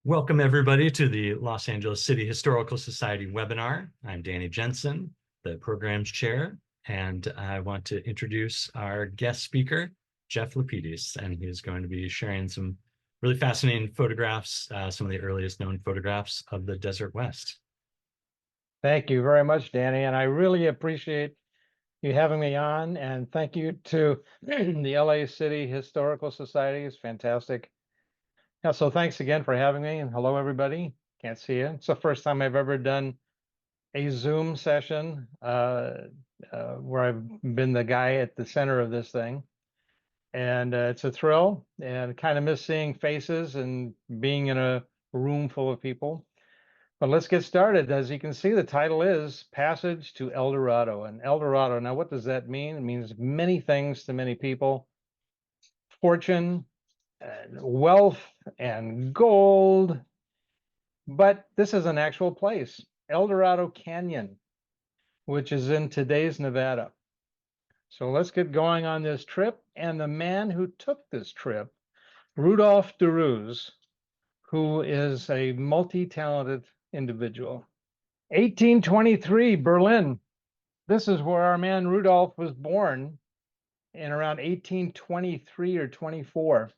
Welcome, everybody, to the Los Angeles City Historical Society webinar. I'm Danny Jensen, the program's chair, and I want to introduce our guest speaker, Jeff Lapides, and he's going to be sharing some really fascinating photographs, some of the earliest known photographs of the Desert West. Thank you very much, Danny, and I really appreciate you having me on, and thank you to the LA City Historical Society. It's fantastic. Yeah, so thanks again for having me, and hello, everybody. Can't see you. It's the first time I've ever done a Zoom session where I've been the guy at the center of this thing. And it's a thrill, and kind of miss seeing faces and being in a room full of people. But let's get started. As you can see, the title is Passage to Eldorado. And Eldorado, now what does that mean? It means many things to many people. Fortune, and wealth, and gold. But this is an actual place, Eldorado Canyon, which is in today's Nevada. So let's get going on this trip. And the man who took this trip, Rudolph Derouz, who is a multi-talented individual. 1823, Berlin. This is where our man Rudolph was born in around 1823 or 24.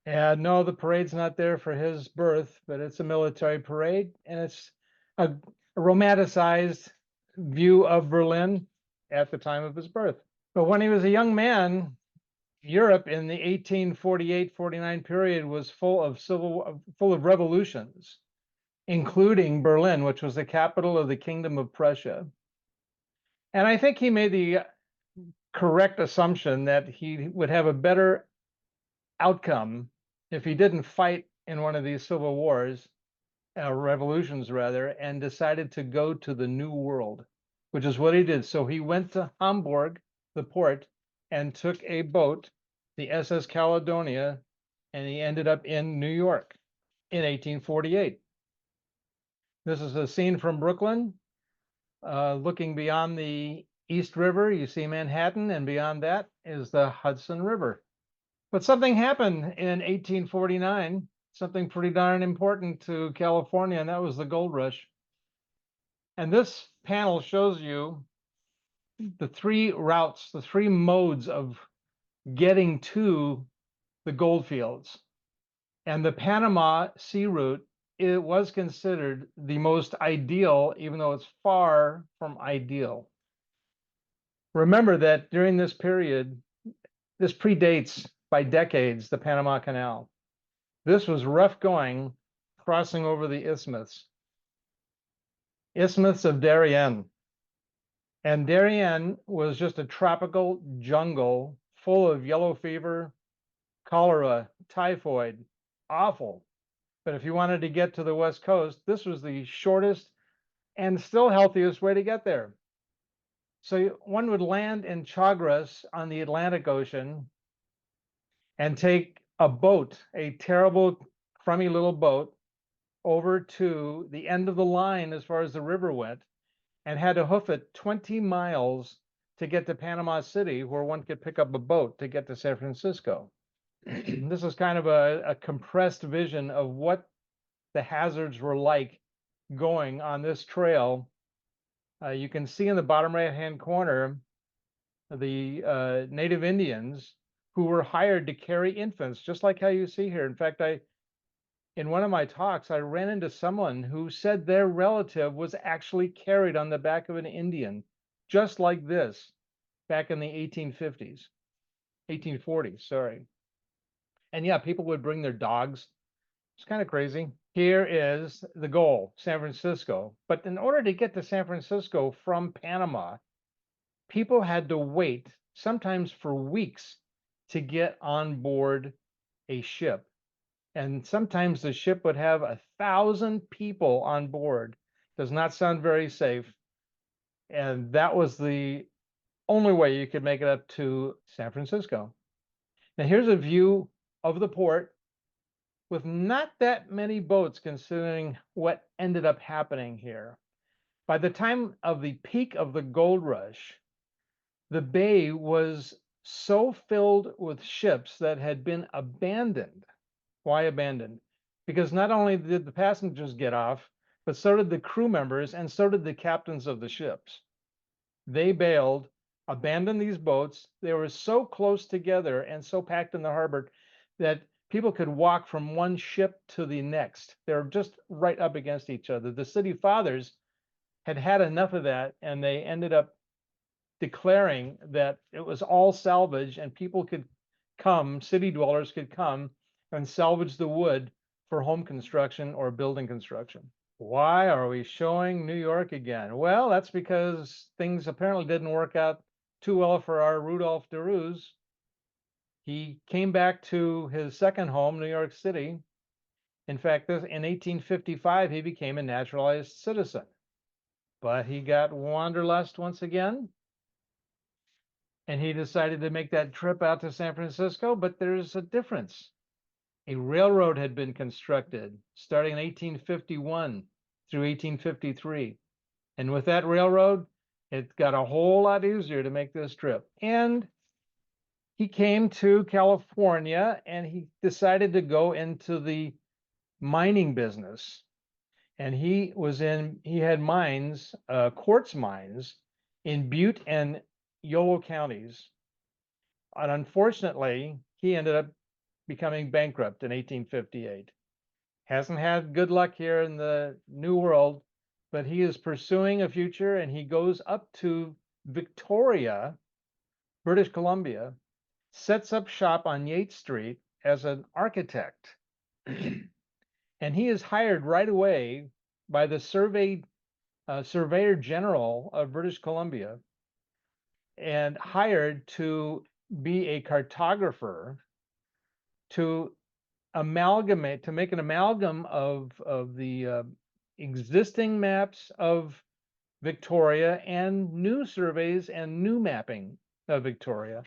And no, the parade's not there for his birth, but it's a military parade, and it's a romanticized view of Berlin at the time of his birth. But when he was a young man, Europe in the 1848-49 period was full of revolutions, including Berlin, which was the capital of the Kingdom of Prussia. And I think he made the correct assumption that he would have a better outcome if he didn't fight in one of these civil wars, revolutions rather, and decided to go to the New World, which is what he did. So he went to Hamburg, the port, and took a boat, the SS Caledonia, and he ended up in New York in 1848. This is a scene from Brooklyn. Looking beyond the East River, you see Manhattan, and beyond that is the Hudson River. But something happened in 1849, something pretty darn important to California, and that was the gold rush. And this panel shows you the three routes, the three modes of getting to the gold fields. And the Panama Sea route, it was considered the most ideal, even though it's far from ideal. Remember that during this period, this predates by decades the Panama Canal. This was rough going, crossing over the isthmus. Isthmus of Darien. And Darien was just a tropical jungle full of yellow fever, cholera, typhoid, awful. But if you wanted to get to the West Coast, this was the shortest and still healthiest way to get there. So one would land in Chagres on the Atlantic Ocean and take a boat, a terrible, crummy little boat, over to the end of the line as far as the river went, and had to hoof it 20 miles to get to Panama City, where one could pick up a boat to get to San Francisco. This is kind of a compressed vision of what the hazards were like going on this trail. You can see in the bottom right-hand corner the native Indians who were hired to carry infants, just like how you see here. In fact, in one of my talks, I ran into someone who said their relative was actually carried on the back of an Indian, just like this, back in the 1850s, 1840s, sorry. And yeah, people would bring their dogs. It's kind of crazy. Here is the goal, San Francisco. But in order to get to San Francisco from Panama, people had to wait, sometimes for weeks, to get on board a ship. And sometimes the ship would have 1,000 people on board. Does not sound very safe. And that was the only way you could make it up to San Francisco. Now here's a view of the port with not that many boats, considering what ended up happening here. By the time of the peak of the gold rush, the bay was so filled with ships that had been abandoned. Why abandoned? because not only did the passengers get off, but so did the crew members and so did the captains of the ships. They bailed, abandoned these boats. They were so close together and so packed in the harbor that people could walk from one ship to the next. They're just right up against each other. The city fathers had had enough of that, and they ended up declaring that it was all salvage and people could come, city dwellers could come and salvage the wood for home construction or building construction. Why are we showing New York again? Well, that's because things apparently didn't work out too well for our Rudolph DeRuse. He came back to his second home, New York City. In fact, in 1855, he became a naturalized citizen. But he got wanderlust once again, and he decided to make that trip out to San Francisco. But there's a difference. A railroad had been constructed starting in 1851 through 1853. And with that railroad, it got a whole lot easier to make this trip. And he came to California and he decided to go into the mining business. And he had mines, quartz mines in Butte and Yolo counties. And unfortunately, he ended up becoming bankrupt in 1858. Hasn't had good luck here in the New World, but he is pursuing a future, and he goes up to Victoria, British Columbia, sets up shop on Yates Street as an architect. And he is hired right away by the surveyor general of British Columbia and hired to be a cartographer to make an amalgam of the existing maps of Victoria and new surveys and new mapping of Victoria.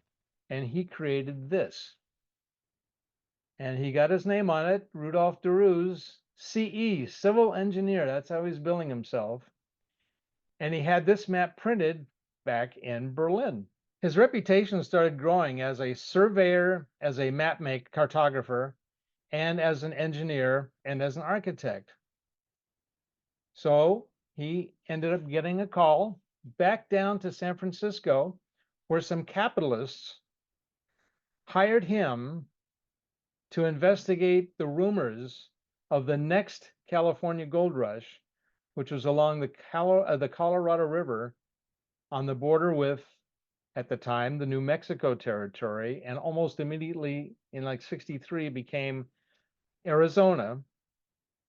And he created this. And he got his name on it, Rudolph DeRuse, CE, civil engineer. That's how he's billing himself. And he had this map printed back in Berlin. His reputation started growing as a surveyor, as a map cartographer, and as an engineer and as an architect. So he ended up getting a call back down to San Francisco, where some capitalists hired him to investigate the rumors of the next California gold rush, which was along the Colorado River on the border with, at the time, the New Mexico territory, and almost immediately in like 63 became Arizona.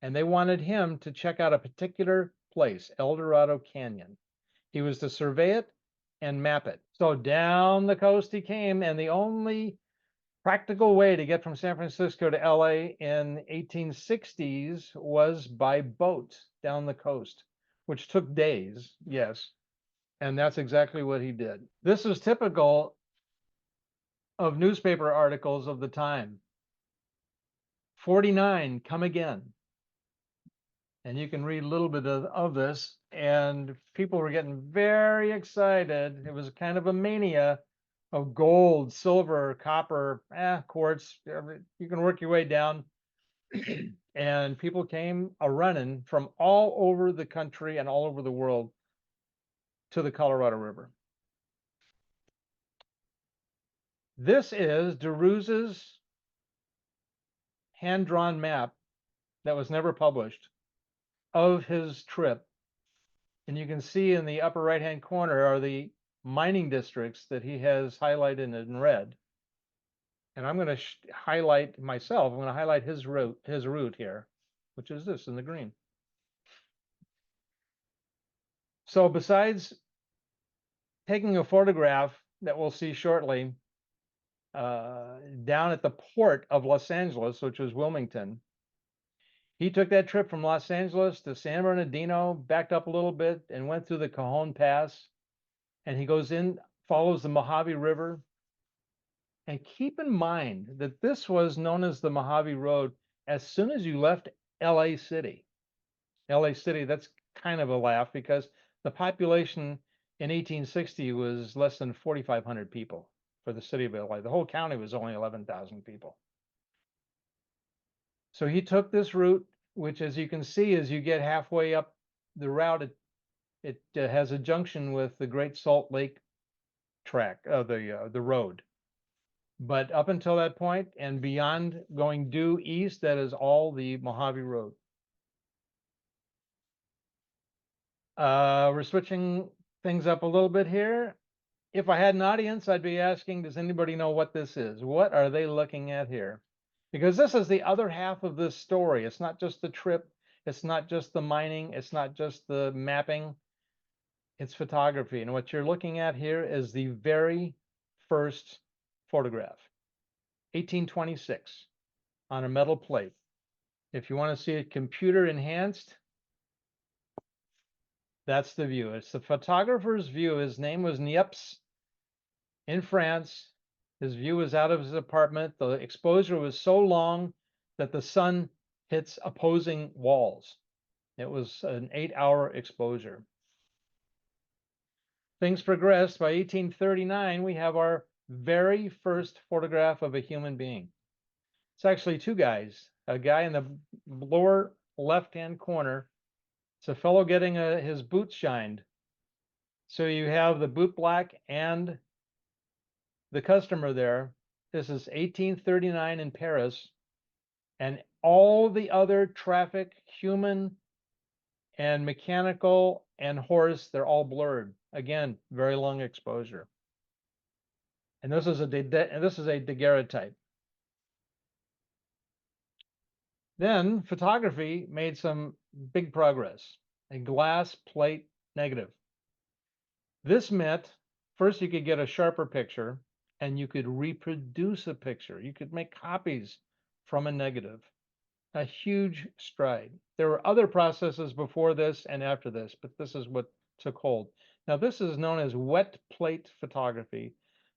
And they wanted him to check out a particular place, Eldorado Canyon. He was to survey it and map it. So down the coast he came, and the only practical way to get from San Francisco to LA in 1860s was by boat down the coast, which took days, yes. And that's exactly what he did. This is typical of newspaper articles of the time. 49, come again. And you can read a little bit of this, and people were getting very excited. It was kind of a mania of gold, silver, copper, quartz. You can work your way down. And people came a-running from all over the country and all over the world to the Colorado River. This is DeRuse's hand-drawn map that was never published of his trip. And you can see in the upper right-hand corner are the mining districts that he has highlighted in red. And I'm going to highlight myself. I'm going to highlight his route here, which is this in the green. So besides taking a photograph that we'll see shortly down at the port of Los Angeles, which was Wilmington, he took that trip from Los Angeles to San Bernardino, backed up a little bit, and went through the Cajon Pass. And he goes in, follows the Mojave River. And keep in mind that this was known as the Mojave Road as soon as you left LA City. LA City, that's kind of a laugh because the population in 1860 was less than 4,500 people for the city of LA. The whole county was only 11,000 people. So he took this route, which, as you can see, as you get halfway up the route, it has a junction with the Great Salt Lake track, the road. But up until that point and beyond, going due east, that is all the Mojave Road. We're switching things up a little bit here. If I had an audience, I'd be asking, does anybody know what this is? What are they looking at here? Because this is the other half of this story. It's not just the trip. It's not just the mining. It's not just the mapping. It's photography. And what you're looking at here is the very first photograph, 1826, on a metal plate. If you want to see it computer enhanced, that's the view. It's the photographer's view. His name was Niepce in France. His view was out of his apartment. The exposure was so long that the sun hits opposing walls. It was an 8-hour exposure. Things progressed. By 1839, we have our very first photograph of a human being. It's actually two guys. A guy in the lower left-hand corner. It's a fellow getting his boots shined. So you have the boot black and the customer there. This is 1839 in Paris. And all the other traffic, human and mechanical and horse, they're all blurred. Again, very long exposure. And this is a daguerreotype. Then photography made some big progress. A glass plate negative. This meant first you could get a sharper picture and you could reproduce a picture. You could make copies from a negative. A huge stride. There were other processes before this and after this, but this is what took hold. Now, this is known as wet plate photography.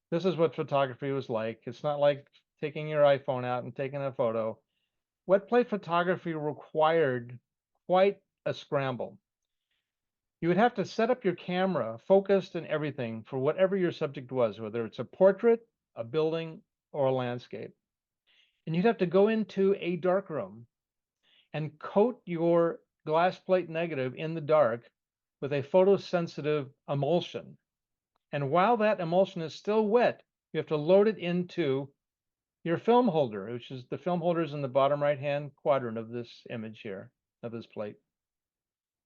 This is what photography was like. It's not like taking your iPhone out and taking a photo. Wet plate photography required quite a scramble. You would have to set up your camera, focused and everything, for whatever your subject was, whether it's a portrait, a building, or a landscape. And you'd have to go into a darkroom and coat your glass plate negative in the dark with a photosensitive emulsion. And while that emulsion is still wet, you have to load it into your film holder, which is the film holder is in the bottom right-hand quadrant of this image here, of this plate.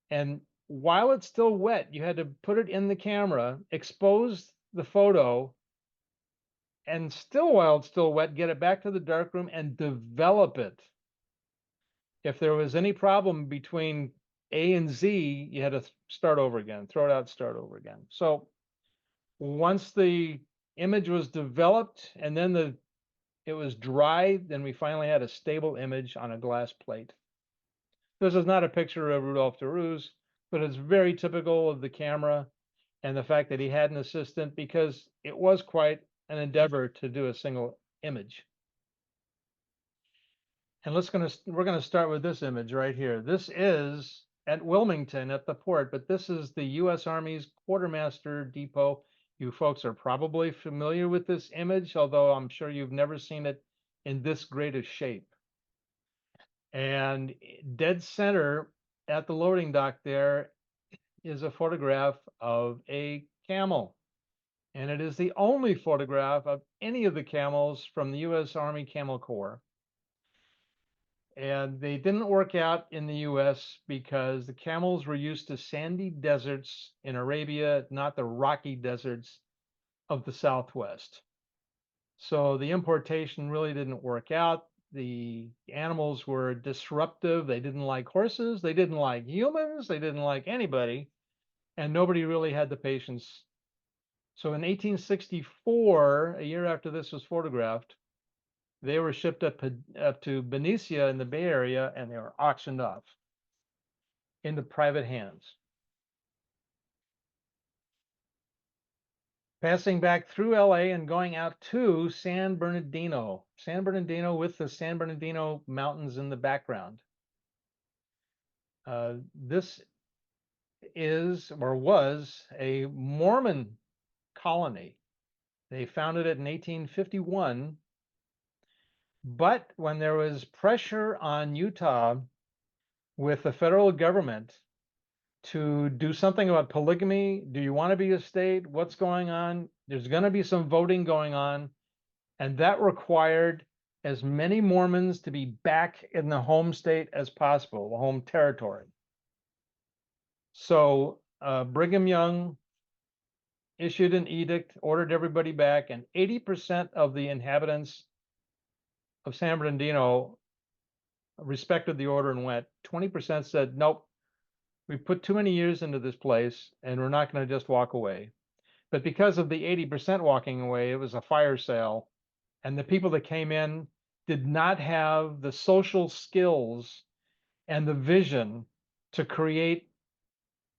And while it's still wet, you had to put it in the camera, expose the photo, and still while it's still wet, get it back to the darkroom and develop it. If there was any problem between A and Z, you had to start over again, throw it out, start over again. So once the image was developed and then it was dry, then we finally had a stable image on a glass plate. This is not a picture of Rudolph de Ruz, but it's very typical of the camera and the fact that he had an assistant, because it was quite an endeavor to do a single image. And we're gonna start with this image right here. This is at Wilmington at the port, but this is the U.S. Army's Quartermaster Depot. You folks are probably familiar with this image, although I'm sure you've never seen it in this great a shape. And dead center at the loading dock there is a photograph of a camel. And it is the only photograph of any of the camels from the U.S. Army Camel Corps. And they didn't work out in the US because the camels were used to sandy deserts in Arabia, not the rocky deserts of the Southwest. So the importation really didn't work out. The animals were disruptive. They didn't like horses. They didn't like humans. They didn't like anybody. And nobody really had the patience. So in 1864, a year after this was photographed, they were shipped up to Benicia in the Bay Area, and they were auctioned off into private hands. Passing back through LA and going out to San Bernardino. San Bernardino with the San Bernardino Mountains in the background. This is or was a Mormon colony. They founded it in 1851. But when there was pressure on Utah with the federal government to do something about polygamy, do you want to be a state? What's going on? There's going to be some voting going on, and that required as many Mormons to be back in the home state as possible, the home territory. So Brigham Young issued an edict, ordered everybody back, and 80% of the inhabitants of San Bernardino respected the order and went. 20% said, nope, we put too many years into this place and we're not going to just walk away. But because of the 80% walking away, it was a fire sale. And the people that came in did not have the social skills and the vision to create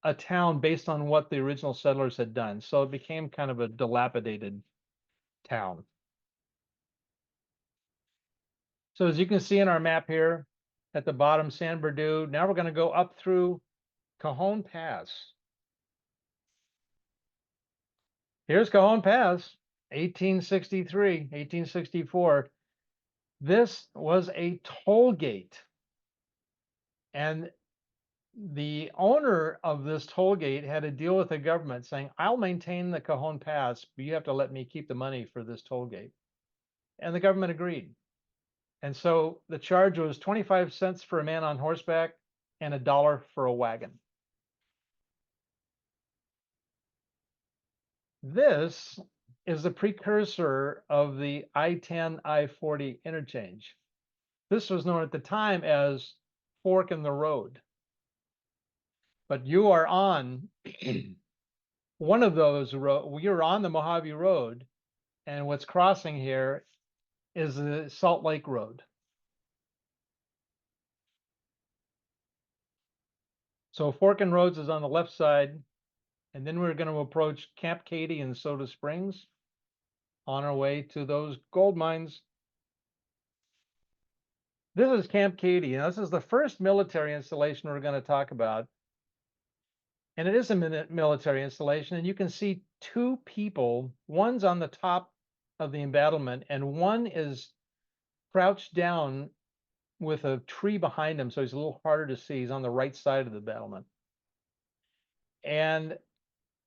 a town based on what the original settlers had done. So it became kind of a dilapidated town. So as you can see in our map here at the bottom, San Bernardino. Now we're going to go up through Cajon Pass. Here's Cajon Pass, 1863, 1864. This was a toll gate. And the owner of this toll gate had a deal with the government saying, I'll maintain the Cajon Pass, but you have to let me keep the money for this toll gate. And the government agreed. And so the charge was 25 cents for a man on horseback and $1 for a wagon. This is the precursor of the I-10, I-40 interchange. This was known at the time as Fork in the Road. But you are on one of those roads. You're on the Mojave Road, and what's crossing here is the Salt Lake Road. So Fork and Roads is on the left side, and then we're going to approach Camp Katy and Soda Springs on our way to those gold mines. This is Camp Katy, and this is the first military installation we're going to talk about. And it is a military installation, and you can see two people. One's on the top of the embattlement, and one is crouched down with a tree behind him, so he's a little harder to see. He's on the right side of the embattlement. And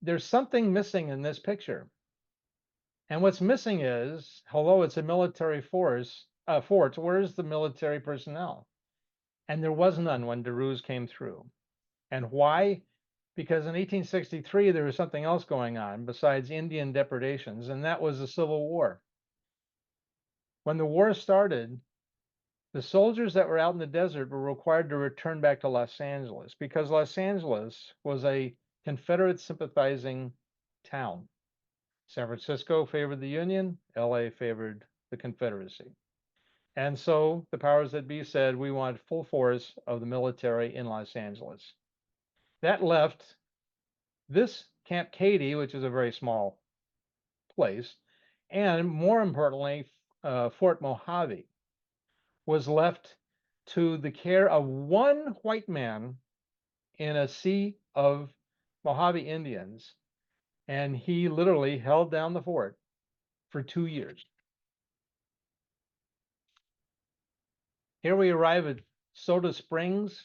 there's something missing in this picture. And what's missing is, although it's a military fort, where's the military personnel? And there was none when DeRuse came through. And why? Because in 1863, there was something else going on besides Indian depredations, and that was the Civil War. When the war started, the soldiers that were out in the desert were required to return back to Los Angeles because Los Angeles was a Confederate sympathizing town. San Francisco favored the Union, LA favored the Confederacy. And so the powers that be said, we want full force of the military in Los Angeles. That left this Camp Katy, which is a very small place, and more importantly, Fort Mojave, was left to the care of one white man in a sea of Mojave Indians. And he literally held down the fort for 2 years. Here we arrive at Soda Springs.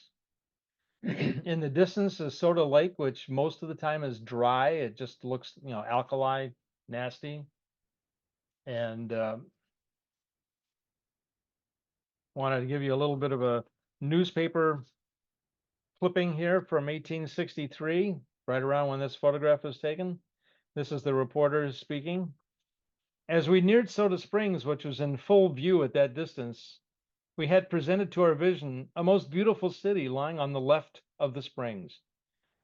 In the distance is Soda Lake, which most of the time is dry. It just looks, alkali, nasty. And wanted to give you a little bit of a newspaper clipping here from 1863, right around when this photograph was taken. This is the reporter speaking. As we neared Soda Springs, which was in full view at that distance, we had presented to our vision a most beautiful city lying on the left of the springs.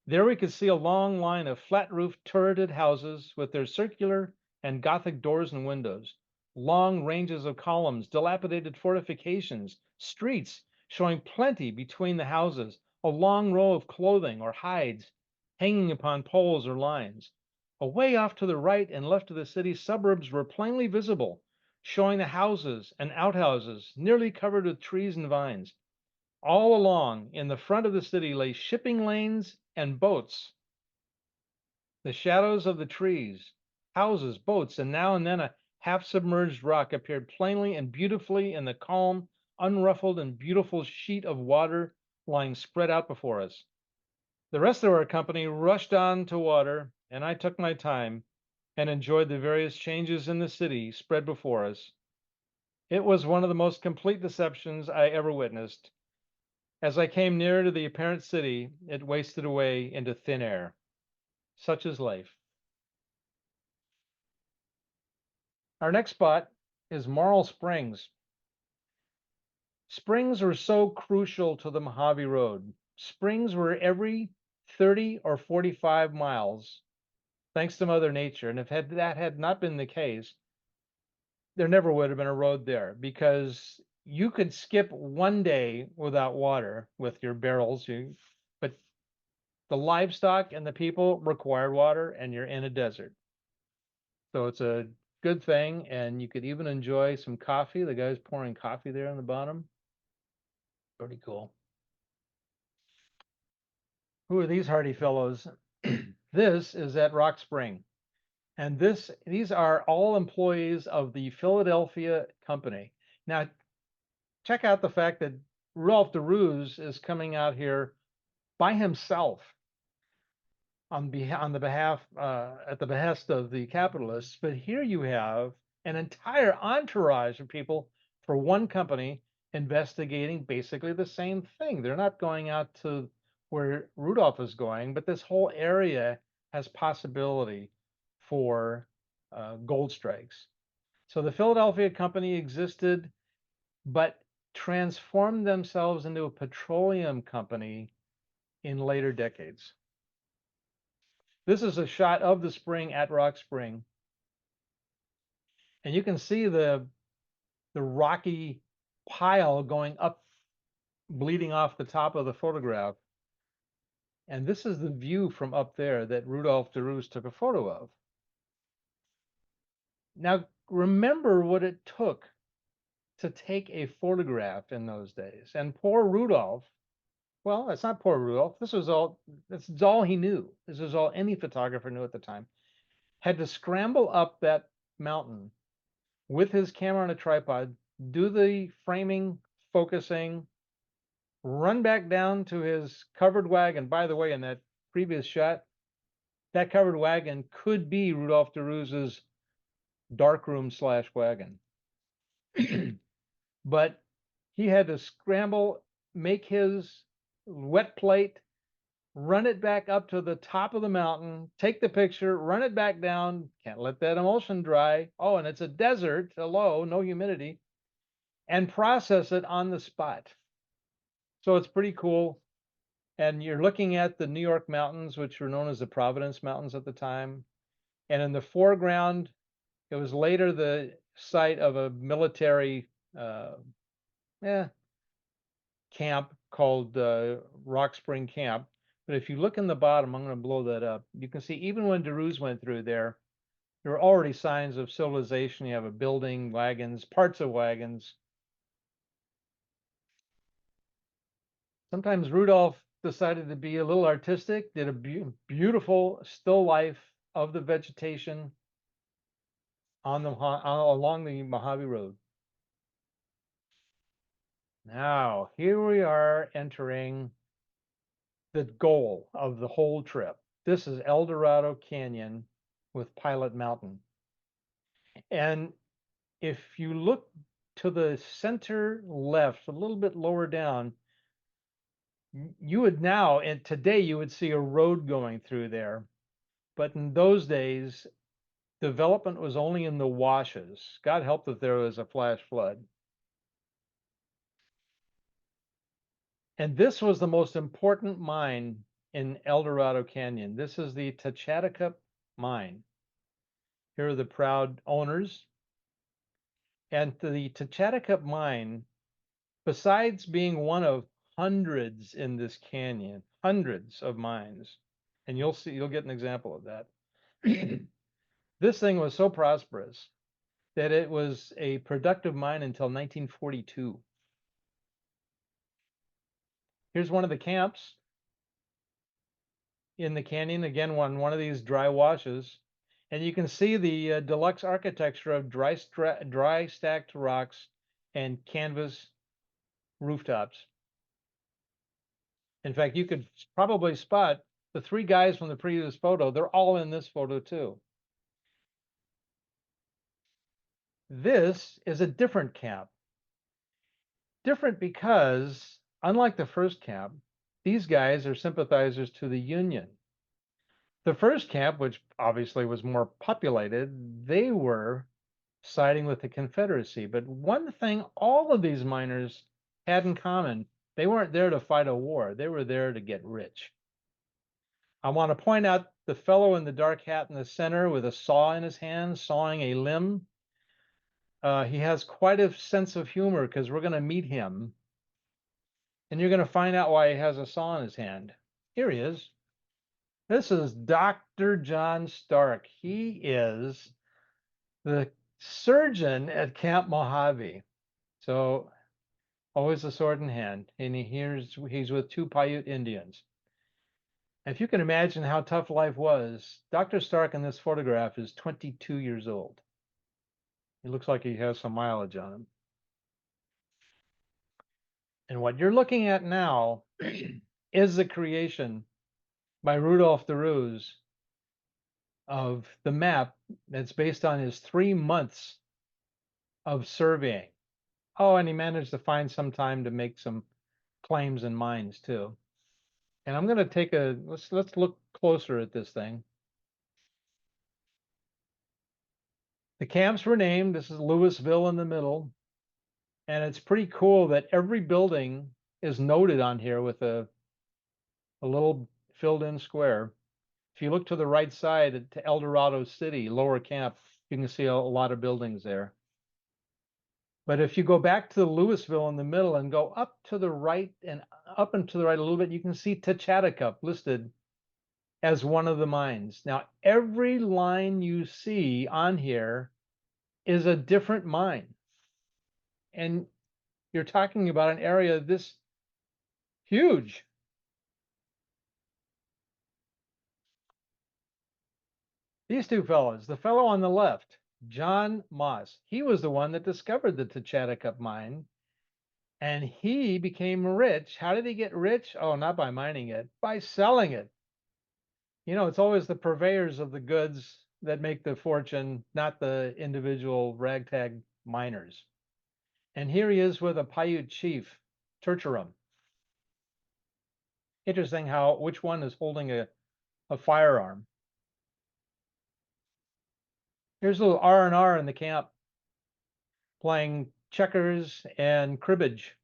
There we could see a long line of flat-roofed turreted houses with their circular and Gothic doors and windows, long ranges of columns, dilapidated fortifications, streets showing plenty between the houses, a long row of clothing or hides hanging upon poles or lines. Away off to the right and left of the city, suburbs were plainly visible, showing the houses and outhouses nearly covered with trees and vines. All along in the front of the city lay shipping lanes and boats. The shadows of the trees, houses, boats, and now and then a half-submerged rock appeared plainly and beautifully in the calm, unruffled, and beautiful sheet of water lying spread out before us. The rest of our company rushed on to water, and I took my time and enjoyed the various changes in the city spread before us. It was one of the most complete deceptions I ever witnessed. As I came nearer to the apparent city, it wasted away into thin air. Such is life. Our next spot is Marl Springs. Springs were so crucial to the Mojave Road. Springs were every 30 or 45 miles, thanks to Mother Nature. And if that had not been the case, there never would have been a road there, because you could skip one day without water with your barrels, but the livestock and the people required water, and you're in a desert. So it's a good thing, and you could even enjoy some coffee. The guy's pouring coffee there on the bottom. Pretty cool. Who are these hardy fellows? This is at Rock Spring. And these are all employees of the Philadelphia company. Now, check out the fact that Rudolph DeRuse is coming out here by himself on the behalf at the behest of the capitalists. But here you have an entire entourage of people for one company investigating basically the same thing. They're not going out to where Rudolph is going, but this whole area has possibility for gold strikes. So the Philadelphia company existed, but transformed themselves into a petroleum company in later decades. This is a shot of the spring at Rock Spring. And you can see the rocky pile going up, bleeding off the top of the photograph. And this is the view from up there that Rudolph DeRuse took a photo of. Now, remember what it took to take a photograph in those days. And poor Rudolph, well, it's not poor Rudolph. This is all he knew. This is all any photographer knew at the time. Had to scramble up that mountain with his camera on a tripod, do the framing, focusing, run back down to his covered wagon. By the way, in that previous shot, that covered wagon could be Rudolph DeRuse's darkroom / wagon. But he had to scramble, make his wet plate, run it back up to the top of the mountain, take the picture, run it back down. Can't let that emulsion dry. Oh, and it's a desert, hello, no humidity, and process it on the spot. So it's pretty cool. And you're looking at the New York mountains, which were known as the Providence Mountains at the time. And in the foreground, it was later the site of a military camp called Rock Spring Camp. But if you look in the bottom, I'm going to blow that up. You can see even when DeRuse went through there, there were already signs of civilization. You have a building, wagons, parts of wagons. Sometimes Rudolph decided to be a little artistic, did a beautiful still life of the vegetation along the Mojave Road. Now, here we are entering the goal of the whole trip. This is Eldorado Canyon with Pilot Mountain. And if you look to the center left, a little bit lower down, you would now, and today you would see a road going through there. But in those days, development was only in the washes. God help if there was a flash flood. And this was the most important mine in Eldorado Canyon. This is the Tachatacup mine. Here are the proud owners. And the Tachatacup mine, besides being one of hundreds in this canyon, hundreds of mines, and you'll get an example of that. This thing was so prosperous that it was a productive mine until 1942. Here's one of the camps in the canyon, again, one of these dry washes. And you can see the deluxe architecture of dry stacked rocks and canvas rooftops. In fact, you could probably spot the three guys from the previous photo. They're all in this photo too. This is a different camp. Different because, unlike the first camp, these guys are sympathizers to the Union. The first camp, which obviously was more populated, they were siding with the Confederacy. But one thing all of these miners had in common, they weren't there to fight a war. They were there to get rich. I want to point out the fellow in the dark hat in the center with a saw in his hand, sawing a limb. He has quite a sense of humor because we're going to meet him. And you're going to find out why he has a saw in his hand. Here he is. This is Dr. John Stark. He is the surgeon at Camp Mojave. So always a sword in hand. And he's with two Paiute Indians. If you can imagine how tough life was, Dr. Stark in this photograph is 22 years old. He looks like he has some mileage on him. And what you're looking at now is the creation by Rudolph de Ruz of the map that's based on his 3 months of surveying. Oh, and he managed to find some time to make some claims in mines too. And I'm going to take let's look closer at this thing. The camps were named. This is Louisville in the middle. And it's pretty cool that every building is noted on here with a little filled in square. If you look to the right side to Eldorado City, lower camp, you can see a lot of buildings there. But if you go back to the Louisville in the middle and go up to the right and up and to the right a little bit, you can see Tachatacup listed as one of the mines. Now, every line you see on here is a different mine. And you're talking about an area this huge. These two fellows, the fellow on the left, John Moss, he was the one that discovered the Tachatacup mine, and he became rich. How did he get rich? Oh, not by mining it, by selling it. You know, it's always the purveyors of the goods that make the fortune, not the individual ragtag miners. And here he is with a Paiute chief, Turcharum. Interesting how which one is holding a firearm. Here's a little R&R in the camp, playing checkers and cribbage.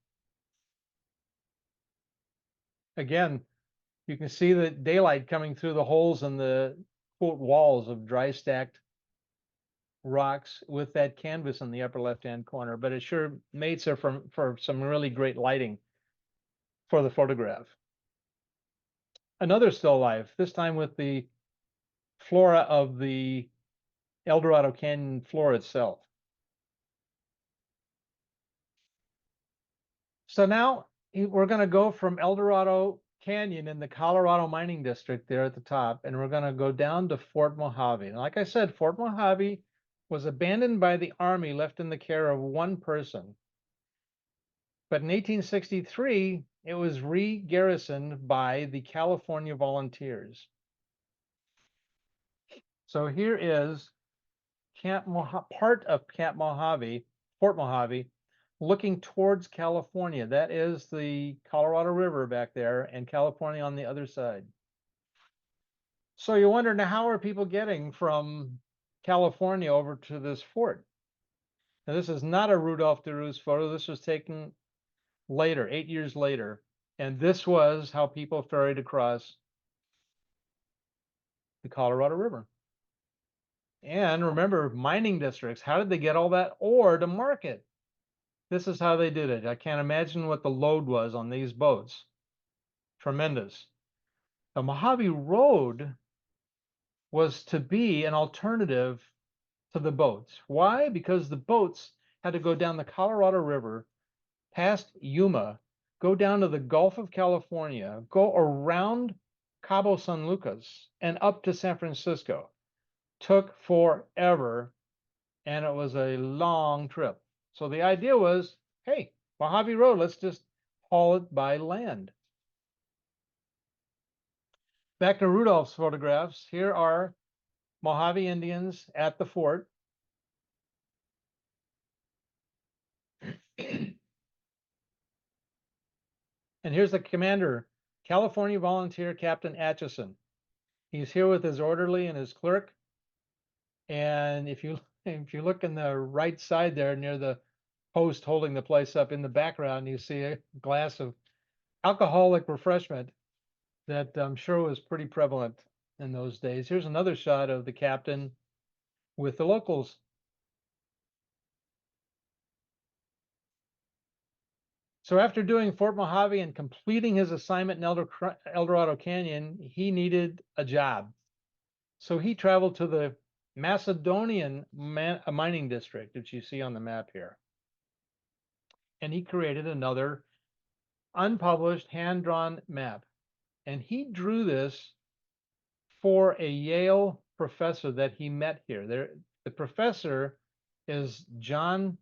Again, you can see the daylight coming through the holes in the quote walls of dry stacked rocks with that canvas in the upper left-hand corner, but it sure mates are for some really great lighting for the photograph. Another still life, this time with the flora of the Eldorado Canyon floor itself. So now we're going to go from Eldorado Canyon in the Colorado mining district there at the top, and we're going to go down to Fort Mojave. And like I said, Fort Mojave was abandoned by the Army, left in the care of one person. But in 1863, it was re-garrisoned by the California Volunteers. So here is part of Camp Mojave, Fort Mojave, looking towards California. That is the Colorado River back there and California on the other side. So you wonder, now how are people getting from California over to this fort? Now this is not a Rudolph de Ruz photo. This was taken later, 8 years later. And this was how people ferried across the Colorado River. And remember, mining districts, how did they get all that ore to market? This is how they did it. I can't imagine what the load was on these boats. Tremendous. The Mojave Road was to be an alternative to the boats. Why? Because the boats had to go down the Colorado River, past Yuma, go down to the Gulf of California, go around Cabo San Lucas, and up to San Francisco. took forever, and it was a long trip. So the idea was, hey, Mojave Road, let's just haul it by land. Back to Rudolph's photographs. Here are Mojave Indians at the fort. And here's the commander, California Volunteer Captain Atchison. He's here with his orderly and his clerk. And if you look in the right side there near the post holding the place up, in the background, you see a glass of alcoholic refreshment that I'm sure was pretty prevalent in those days. Here's another shot of the captain with the locals. So after doing Fort Mojave and completing his assignment in Eldorado Canyon, he needed a job. So he traveled to the Macedonian mining district, which you see on the map here. And he created another unpublished hand-drawn map. And he drew this for a Yale professor that he met here. The professor is Benjamin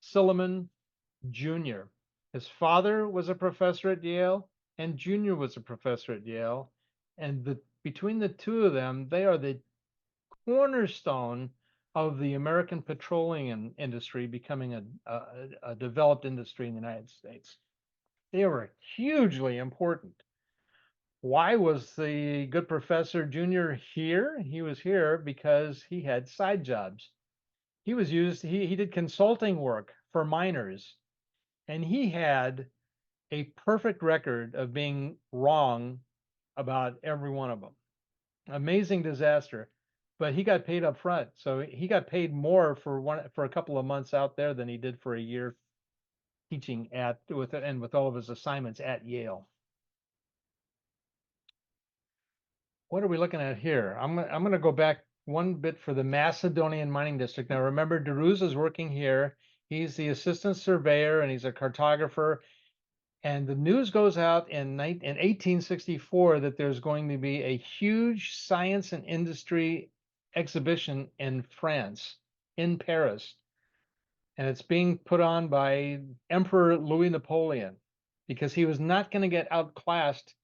Silliman Jr. His father was a professor at Yale, and Jr. was a professor at Yale. And between the two of them, they are the cornerstone of the American petroleum industry becoming a developed industry in the United States. They were hugely important. Why was the good professor Jr. here? He was here because he had side jobs. He did consulting work for miners, and he had a perfect record of being wrong about every one of them. Amazing disaster, but he got paid up front. So he got paid more for a couple of months out there than he did for a year teaching with all of his assignments at Yale. What are we looking at here? I'm going to go back one bit for the Macedonian mining district. Now remember, DeRuz is working here. He's the assistant surveyor and he's a cartographer. And the news goes out in 1864 that there's going to be a huge science and industry exhibition in France, in Paris. And it's being put on by Emperor Louis Napoleon because he was not going to get outclassed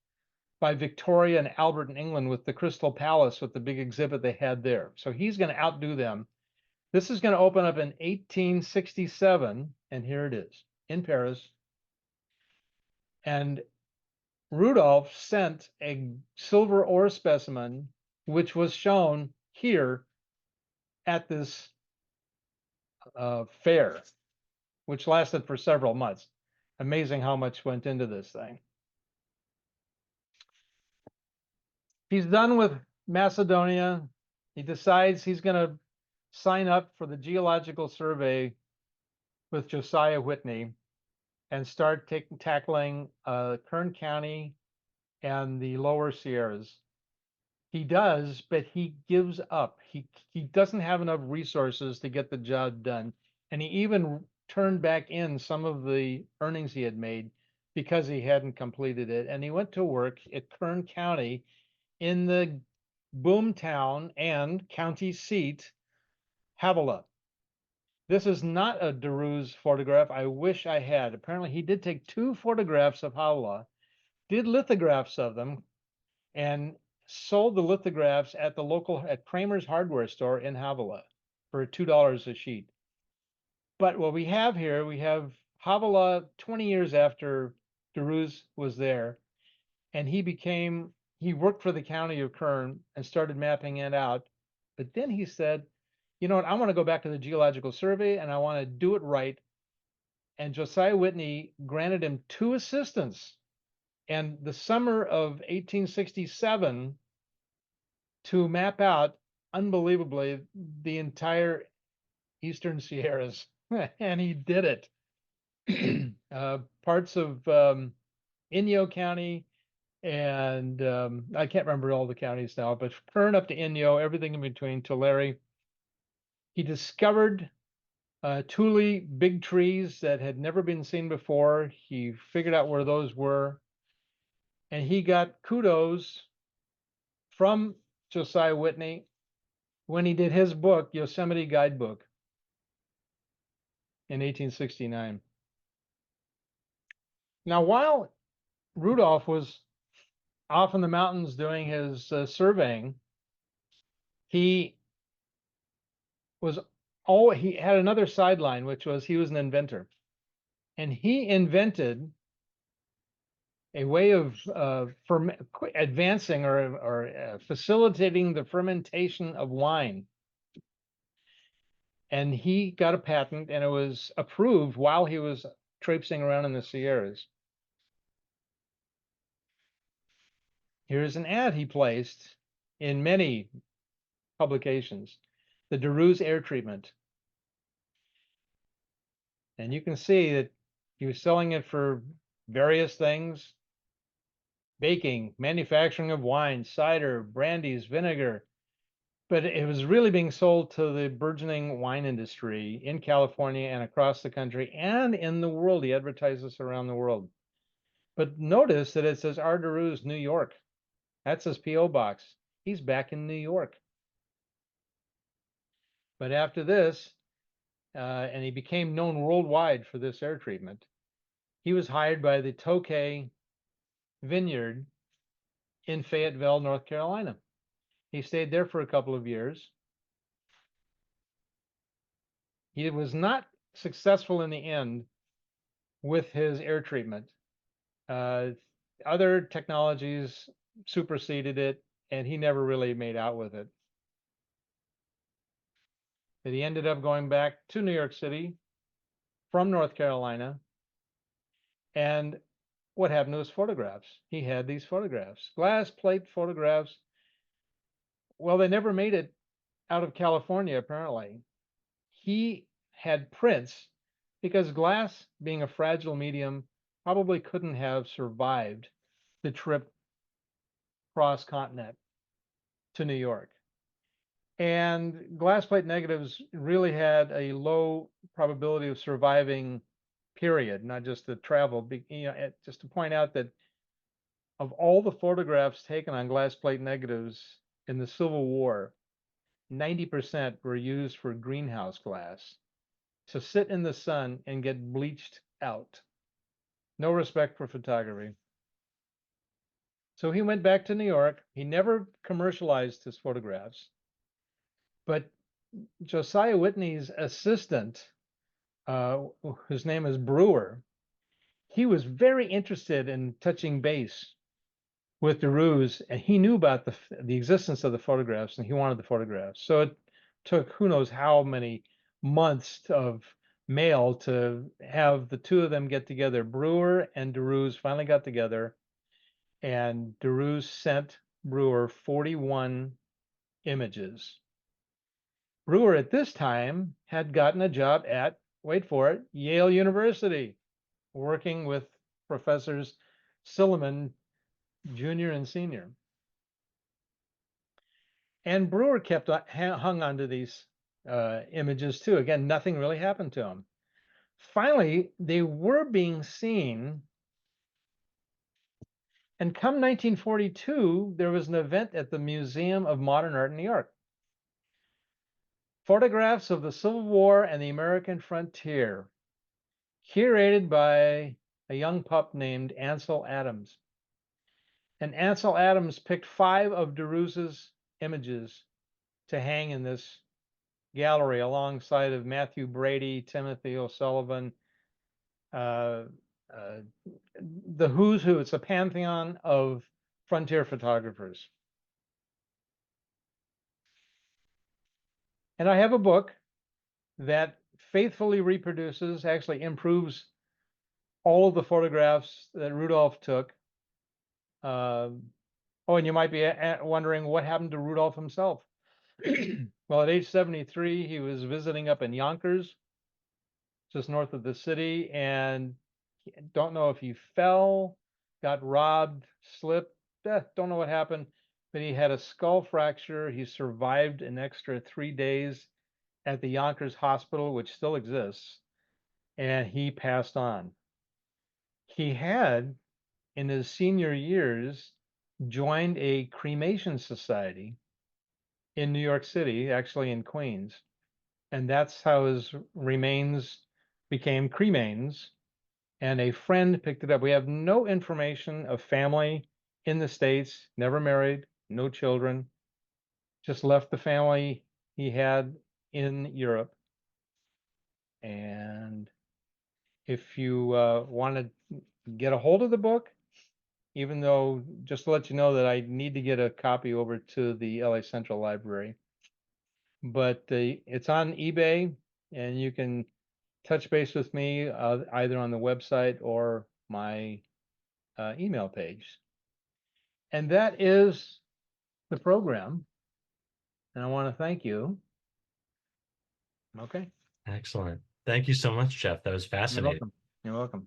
by Victoria and Albert in England with the Crystal Palace, with the big exhibit they had there. So he's going to outdo them. This is going to open up in 1867, and here it is in Paris. And Rudolph sent a silver ore specimen, which was shown here at this fair, which lasted for several months. Amazing how much went into this thing. He's done with Macedonia. He decides he's going to sign up for the Geological Survey with Josiah Whitney and start tackling Kern County and the lower Sierras. He does, but he gives up. He doesn't have enough resources to get the job done. And he even turned back in some of the earnings he had made because he hadn't completed it. And he went to work at Kern County in the boomtown and county seat, Havilah. This is not a DeRuz photograph. I wish I had. Apparently, he did take 2 photographs of Havilah, did lithographs of them, and sold the lithographs at Kramer's hardware store in Havilah for $2 a sheet. But what we have here, we have Havilah 20 years after DeRuz was there, and he worked for the county of Kern and started mapping it out. But then he said, you know what, I want to go back to the Geological Survey and I want to do it right. And Josiah Whitney granted him 2 assistants. And the summer of 1867 to map out, unbelievably, the entire Eastern Sierras. And he did it. Parts of Inyo County, and I can't remember all the counties now, but Kern up to Inyo, everything in between, Tulare. He discovered Thule big trees that had never been seen before. He figured out where those were, and he got kudos from Josiah Whitney when he did his book, Yosemite Guidebook, in 1869. Now, while Rudolph was off in the mountains doing his surveying, he was he had another sideline, which was he was an inventor, and he invented a way of advancing or facilitating the fermentation of wine. And he got a patent, and it was approved while he was traipsing around in the Sierras. Here's an ad he placed in many publications, the DeRue's air treatment. And you can see that he was selling it for various things: baking, manufacturing of wine, cider, brandies, vinegar. But it was really being sold to the burgeoning wine industry in California and across the country and in the world. He advertised this around the world. But notice that it says R. DeRue's, New York. That's his P.O. box. He's back in New York. But after this, and he became known worldwide for this air treatment, he was hired by the Tokay Vineyard in Fayetteville, North Carolina. He stayed there for a couple of years. He was not successful in the end with his air treatment. Other technologies superseded it, and he never really made out with it. But he ended up going back to New York City from North Carolina. And what happened to his photographs? He had these photographs, glass plate photographs. Well, they never made it out of California, apparently. He had prints because glass, being a fragile medium, probably couldn't have survived the trip cross continent to New York. And glass plate negatives really had a low probability of surviving, period, not just the travel. Just to point out that of all the photographs taken on glass plate negatives in the Civil War, 90% were used for greenhouse glass to sit in the sun and get bleached out. No respect for photography. So he went back to New York. He never commercialized his photographs. But Josiah Whitney's assistant, whose name is Brewer, he was very interested in touching base with DeRue's, and he knew about the existence of the photographs, and he wanted the photographs. So it took who knows how many months of mail to have the two of them get together. Brewer and DeRue's finally got together, and DeRue's sent Brewer 41 images. Brewer at this time had gotten a job at, wait for it, Yale University, working with Professors Silliman, Jr. and Sr. And Brewer kept hung onto these images too. Again, nothing really happened to him. Finally, they were being seen. And come 1942, there was an event at the Museum of Modern Art in New York. Photographs of the Civil War and the American frontier, curated by a young pup named Ansel Adams. And Ansel Adams picked 5 of DeRue's images to hang in this gallery alongside of Matthew Brady, Timothy O'Sullivan, the who's who. It's a pantheon of frontier photographers. And I have a book that faithfully reproduces, actually improves all of the photographs that Rudolph took. Oh, and you might be wondering what happened to Rudolph himself. Well, at age 73, he was visiting up in Yonkers, just north of the city, and don't know if he fell, got robbed, slipped, don't know what happened, but he had a skull fracture. He survived an extra 3 days at the Yonkers Hospital, which still exists, and he passed on. He had, in his senior years, joined a cremation society in New York City, actually in Queens. And that's how his remains became cremains. And a friend picked it up. We have no information of family in the States, never married, no children, just left the family he had in Europe. And if you want to get a hold of the book, even though, just to let you know that I need to get a copy over to the LA Central Library, but it's on eBay and you can touch base with me either on the website or my email page. And that is the program. And I want to thank you. Okay. Excellent. Thank you so much, Jeff. That was You're fascinating. welcome. You're welcome.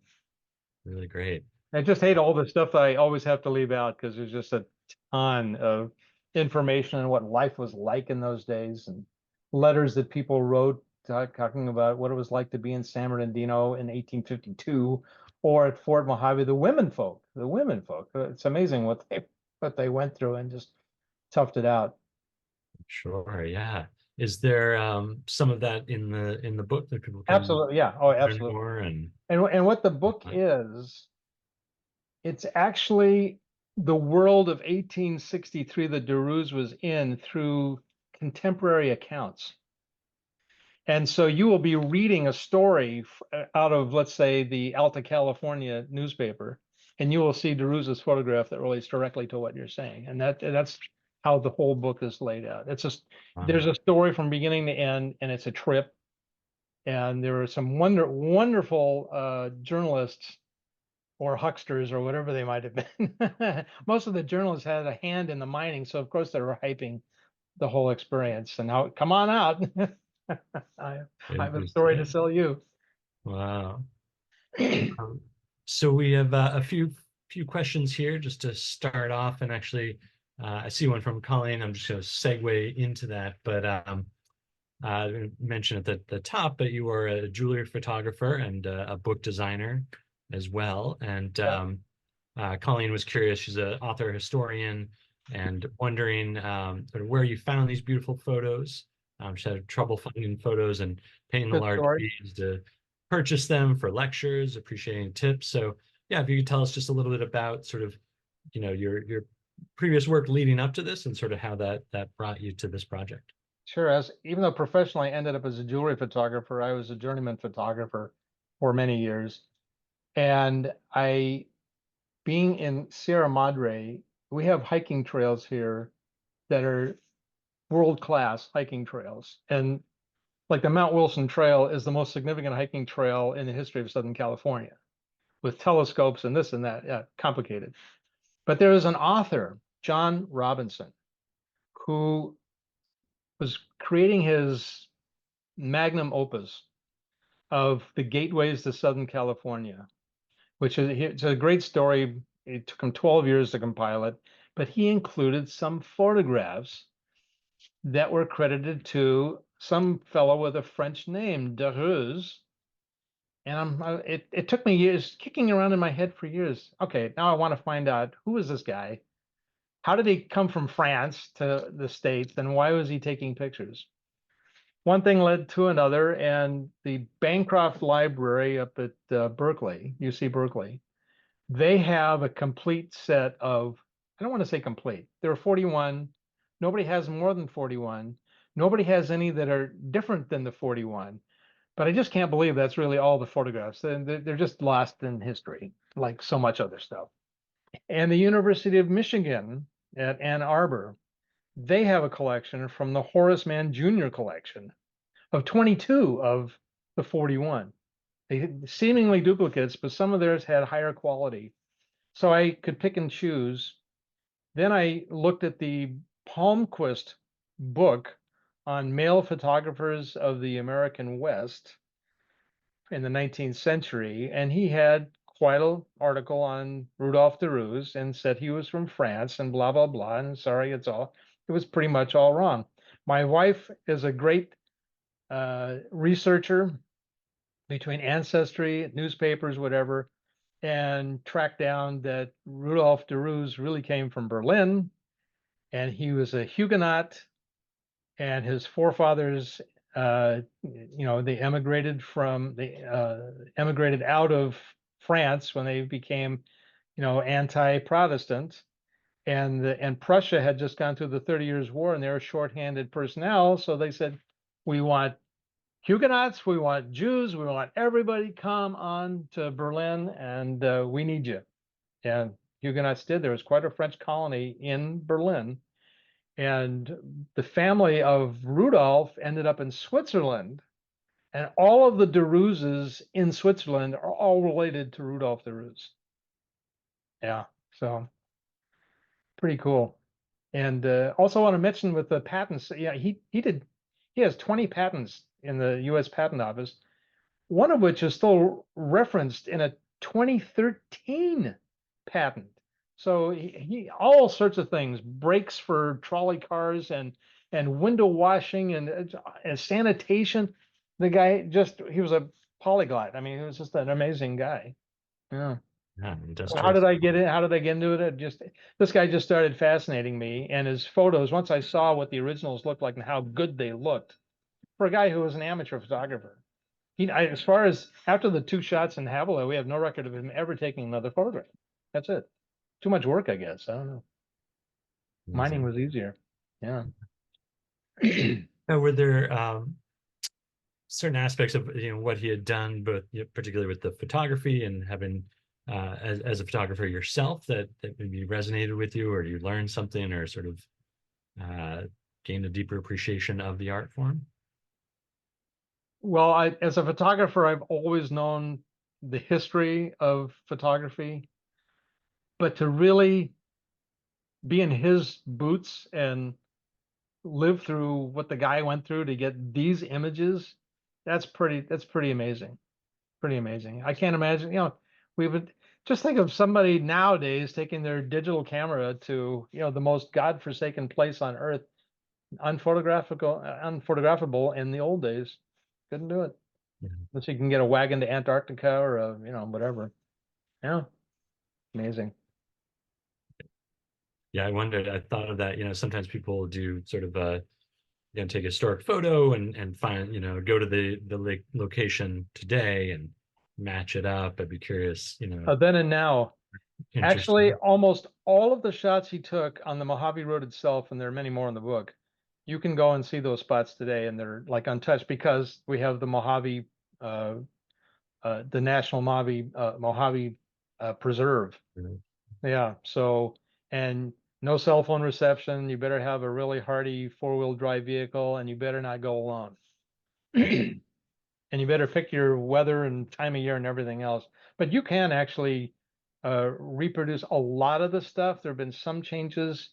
Really great. I just hate all the stuff that I always have to leave out because there's just a ton of information on what life was like in those days and letters that people wrote talking about what it was like to be in San Bernardino in 1852 or at Fort Mojave. The women folk. It's amazing what they went through and just toughed it out. Sure. Yeah. Is there some of that in the book that people can Absolutely, yeah. Oh, learn absolutely. more and And what the book is, it's actually the world of 1863 that Derues was in through contemporary accounts. And so you will be reading a story out of, let's say, the Alta California newspaper, and you will see Derues's photograph that relates directly to what you're saying. And that's how the whole book is laid out. It's just there's a story from beginning to end, and it's a trip. And there are some wonderful journalists or hucksters or whatever they might have been. Most of the journalists had a hand in the mining, so of course they were hyping the whole experience. And now, come on out. I, I have a story to interesting. sell you. Wow. Um, so we have a few questions here just to start off, and actually, I see one from Colleen. I'm just going to segue into that, but I mentioned at the top that you are a jewelry photographer and a book designer as well. And Yeah, Colleen was curious. She's an author historian and wondering sort of where you found these beautiful photos. She had trouble finding photos and paying the good large story. fees to purchase them for lectures, appreciating tips. So yeah, if you could tell us just a little bit about sort of, your previous work leading up to this and sort of how that brought you to this project. Sure. As even though professionally I ended up as a jewelry photographer, I was a journeyman photographer for many years. And being in Sierra Madre, we have hiking trails here that are world-class hiking trails. And like the Mount Wilson Trail is the most significant hiking trail in the history of Southern California with telescopes and this and that. Yeah, complicated. But there is an author, John Robinson, who was creating his magnum opus of the gateways to Southern California, which is it's a great story. It took him 12 years to compile it, but he included some photographs that were credited to some fellow with a French name, Derues. And it took me years, kicking around in my head for years. Okay, now I want to find out who is this guy? How did he come from France to the States? And why was he taking pictures? One thing led to another, and the Bancroft Library up at Berkeley, UC Berkeley, they have a complete set of, I don't want to say complete, there are 41. Nobody has more than 41. Nobody has any that are different than the 41. But I just can't believe that's really all the photographs. They're just lost in history, like so much other stuff. And the University of Michigan at Ann Arbor, they have a collection from the Horace Mann Jr. collection of 22 of the 41. They seemingly duplicates, but some of theirs had higher quality. So I could pick and choose. Then I looked at the Palmquist book on male photographers of the American West in the 19th century, and he had quite an article on Rudolph Derues and said he was from France and blah blah blah. And sorry, it was pretty much all wrong. My wife is a great researcher between ancestry, newspapers, whatever, and tracked down that Rudolph Derues really came from Berlin, and he was a Huguenot and his forefathers, they emigrated out of France when they became, anti-Protestant, and Prussia had just gone through the 30 Years' War, and they were shorthanded personnel, so they said, we want Huguenots, we want Jews, we want everybody come on to Berlin, and we need you. And Huguenots did. There was quite a French colony in Berlin. And the family of Rudolph ended up in Switzerland. And all of the de Roozes in Switzerland are all related to Rudolph de Roos. Yeah, so pretty cool. And also want to mention with the patents, yeah, he has 20 patents in the U.S. Patent Office, one of which is still referenced in a 2013 patent. So he all sorts of things, brakes for trolley cars and window washing and sanitation. The guy he was a polyglot. I mean, he was just an amazing guy. Yeah. Yeah, So how did industrious. I get in? How did I get into it? This guy just started fascinating me, and his photos. Once I saw what the originals looked like and how good they looked for a guy who was an amateur photographer. As far as after the 2 shots in Havilah, we have no record of him ever taking another photograph. That's it. Too much work, I guess. I don't know. Mining Amazing. was easier. Yeah. Now, were there certain aspects of what he had done, both particularly with the photography and having as a photographer yourself, that maybe resonated with you, or you learned something, or sort of uh, gained a deeper appreciation of the art form? Well, as a photographer, I've always known the history of photography, but to really be in his boots and live through what the guy went through to get these images, that's pretty amazing. Pretty amazing. I can't imagine, we would just think of somebody nowadays taking their digital camera to, the most godforsaken place on earth, unphotographable in the old days. Couldn't do it. Yeah. Unless you can get a wagon to Antarctica or whatever. Yeah, amazing. Yeah, I wondered. I thought of that. Sometimes people do sort of take a historic photo and find, go to the location today and match it up. I'd be curious, Then and now, actually, interesting. almost all of the shots he took on the Mojave Road itself, and there are many more in the book, you can go and see those spots today, and they're like untouched because we have the Mojave, uh, the National Mojave Preserve. Yeah. So, and no cell phone reception. You better have a really hardy 4-wheel drive vehicle, and you better not go alone. And you better pick your weather and time of year and everything else. But you can actually reproduce a lot of the stuff. There have been some changes,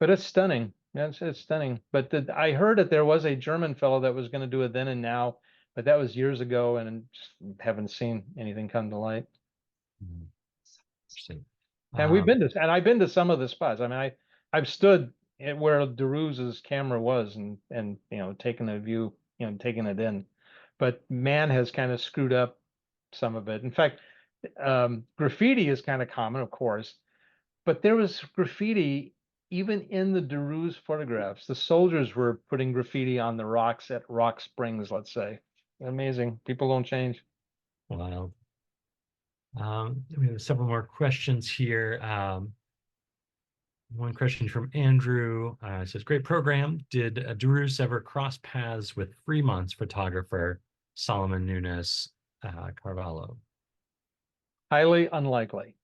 but it's stunning. It's stunning. But I heard that there was a German fellow that was going to do it then and now, but that was years ago, and just haven't seen anything come to light. Mhm. Interesting. And I've been to some of the spots. I mean, I've stood at where DeRuse's camera was and taken a view, taking it in. But man has kind of screwed up some of it. In fact, graffiti is kind of common, of course, but there was graffiti even in the DeRuse photographs. The soldiers were putting graffiti on the rocks at Rock Springs, let's say. Amazing. People don't change. Wild. We have several more questions here. One question from Andrew says, "Great program. Did Durus ever cross paths with Fremont's photographer Solomon Nunes Carvalho?" Highly unlikely.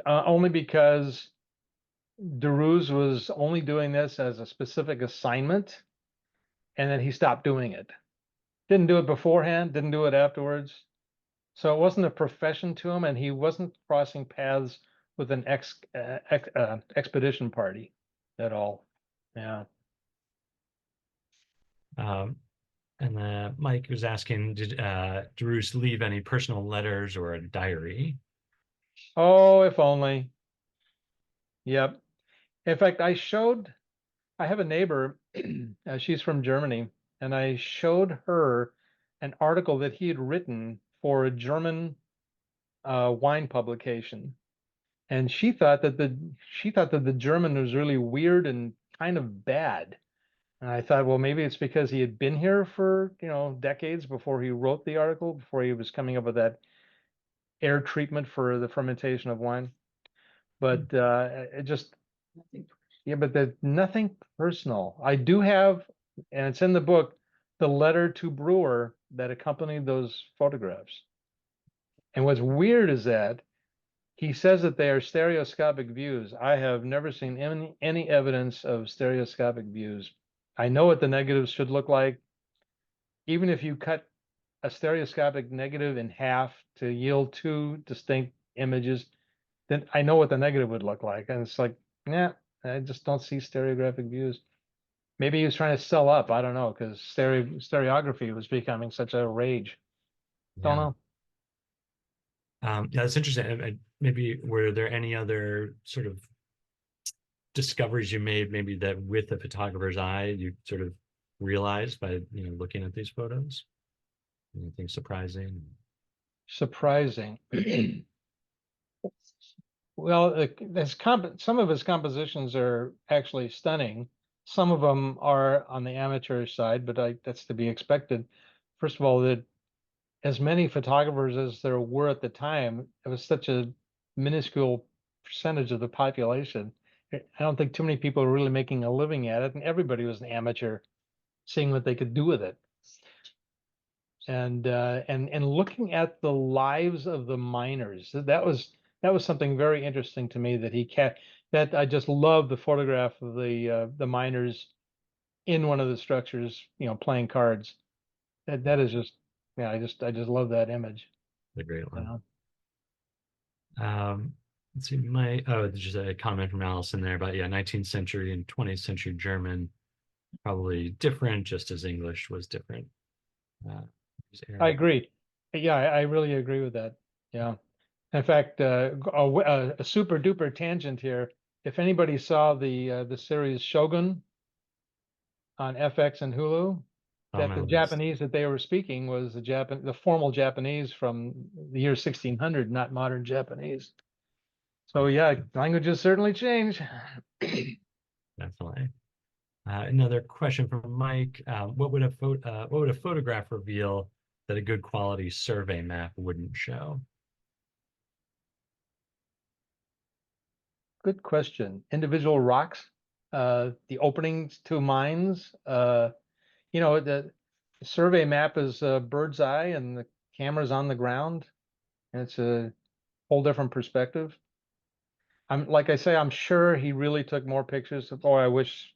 Only because DeRuse was only doing this as a specific assignment, and then he stopped doing it. Didn't do it beforehand, didn't do it afterwards. So it wasn't a profession to him, and he wasn't crossing paths with an expedition party at all. Yeah. Um, and Mike was asking, did Durus leave any personal letters or a diary? Oh, if only. Yep. In fact, I have a neighbor, she's from Germany, and I showed her an article that he had written for a German wine publication. And she thought that the German was really weird and kind of bad. And I thought, well, maybe it's because he had been here for, decades before he wrote the article, before he was coming up with that air treatment for the fermentation of wine. But it just, yeah, but there's nothing personal. I do have, and it's in the book, the letter to Brewer that accompanied those photographs. And what's weird is that he says that they are stereoscopic views. I have never seen any evidence of stereoscopic views. I know what the negatives should look like. Even if you cut a stereoscopic negative in half to yield two distinct images, then I know what the negative would look like. And it's like, yeah, I just don't see stereographic views. Maybe he was trying to sell up. I don't know, because stereography was becoming such a rage. Don't Yeah. know. Yeah, that's interesting. Maybe were there any other sort of discoveries you made, maybe that with a photographer's eye, you sort of realized by, looking at these photos? Anything surprising? Surprising. Well, some of his compositions are actually stunning. Some of them are on the amateur side, but that's to be expected. First of all, that as many photographers as there were at the time, it was such a minuscule percentage of the population. I don't think too many people were really making a living at it, and everybody was an amateur, seeing what they could do with it. And looking at the lives of the miners, that was something very interesting to me that that I just love the photograph of the miners in one of the structures, playing cards. That is just, yeah, I just love that image. The great one. Yeah. Let's see, there's just a comment from Allison there about, yeah, 19th century and 20th century German, probably different, just as English was different. Uh, I agree. Yeah, I really agree with that. Yeah. In fact, a super duper tangent here. If anybody saw the series Shogun on FX and Hulu, On that my the list. Japanese that they were speaking was the formal Japanese from the year 1600, not modern Japanese. So yeah, languages certainly change. Definitely. Another question from Mike. What would a photograph reveal that a good quality survey map wouldn't show? Good question. Individual rocks, the openings to mines. The survey map is a bird's eye, and the camera's on the ground, and it's a whole different perspective. Like I say, I'm sure he really took more pictures. Oh, I wish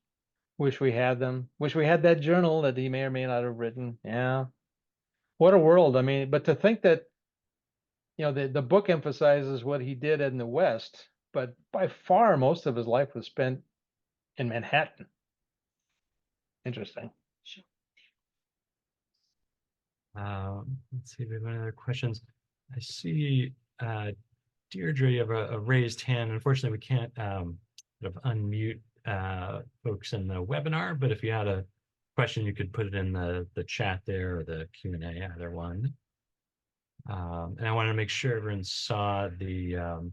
we had them. Wish we had that journal that he may or may not have written. Yeah. What a world. I mean, but to think that, the book emphasizes what he did in the West, but by far most of his life was spent in Manhattan. Interesting. Let's see if we have any other questions. I see, Deirdre, you have a raised hand. Unfortunately, we can't sort of unmute folks in the webinar, but if you had a question, you could put it in the chat there or the Q&A, either one. And I wanted to make sure everyone saw the